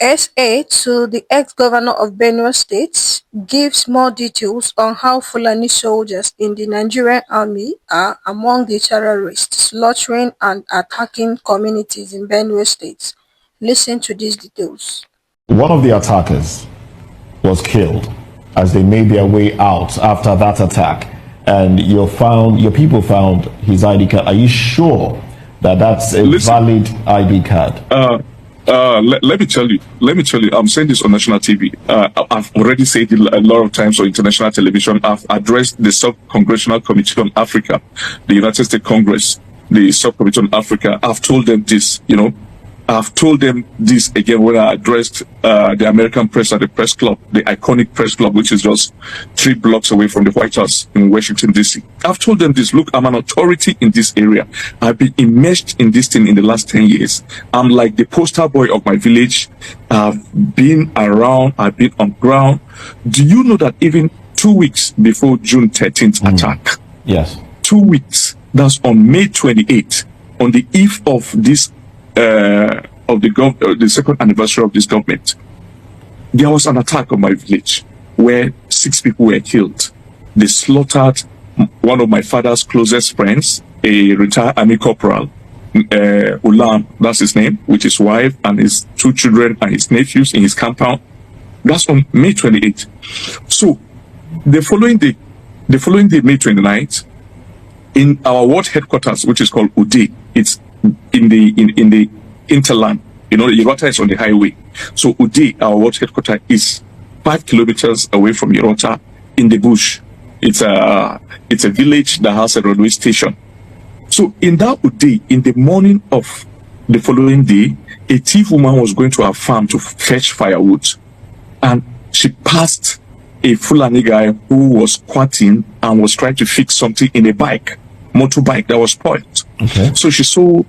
SA to the ex-governor of Benue State gives more details on how Fulani soldiers in the Nigerian army are among the terrorists slaughtering and attacking communities in Benue State. Listen to these details. One of the attackers was killed as they made their way out after that attack, and your people found his ID card. Are you sure that that's a valid ID card? Let me tell you, I'm saying this on national TV. I've already said it a lot of times on international television. I've addressed the Sub-Congressional Committee on Africa, the United States Congress, the Subcommittee on Africa. I've told them this, I've told them this again when I addressed the American press at the press club, the iconic press club, which is just 3 blocks away from the White House in Washington, D.C. I've told them this, look, I'm an authority in this area. I've been immersed in this thing in the last 10 years. I'm like the poster boy of my village. I've been around, I've been on ground. Do you know that even 2 weeks before June 13th attack? Yes. 2 weeks, that's on May 28th, on the eve of this the second anniversary of this government, there was an attack on my village where 6 people were killed. They slaughtered one of my father's closest friends, a retired army corporal, Ulam, that's his name, with his wife and his 2 children and his nephews in his compound. That's on May 28th. So the following day, May 29th, in our ward headquarters, which is called Ude, it's in the interland, Yerota is on the highway. So Ude, our ward headquarters, is 5 kilometers away from Yerota in the bush. It's a village that has a railway station. So in that Ude, in the morning of the following day, a thief woman was going to her farm to fetch firewood, and she passed a Fulani guy who was squatting and was trying to fix something in a motorbike that was spoiled. Okay. So she saw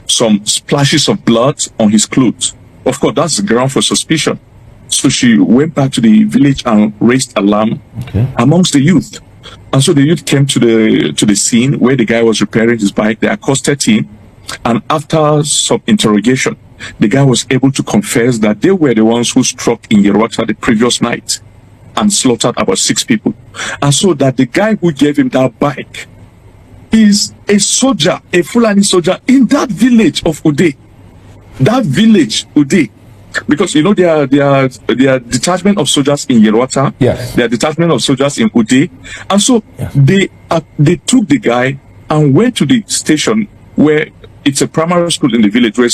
some splashes of blood on his clothes. Of course, that's the ground for suspicion. So she went back to the village and raised alarm amongst the youth. And so the youth came to the scene where the guy was repairing his bike. They accosted him, and after some interrogation, the guy was able to confess that they were the ones who struck in Yerwata the previous night and slaughtered about 6 people. And so that the guy who gave him that bike is a soldier, a Fulani soldier in that village of Ude. That village, Ude. Because there are detachment of soldiers in Yerwata. Yes. There are detachment of soldiers in Ude. And so they took the guy and went to the station where it's a primary school in the village where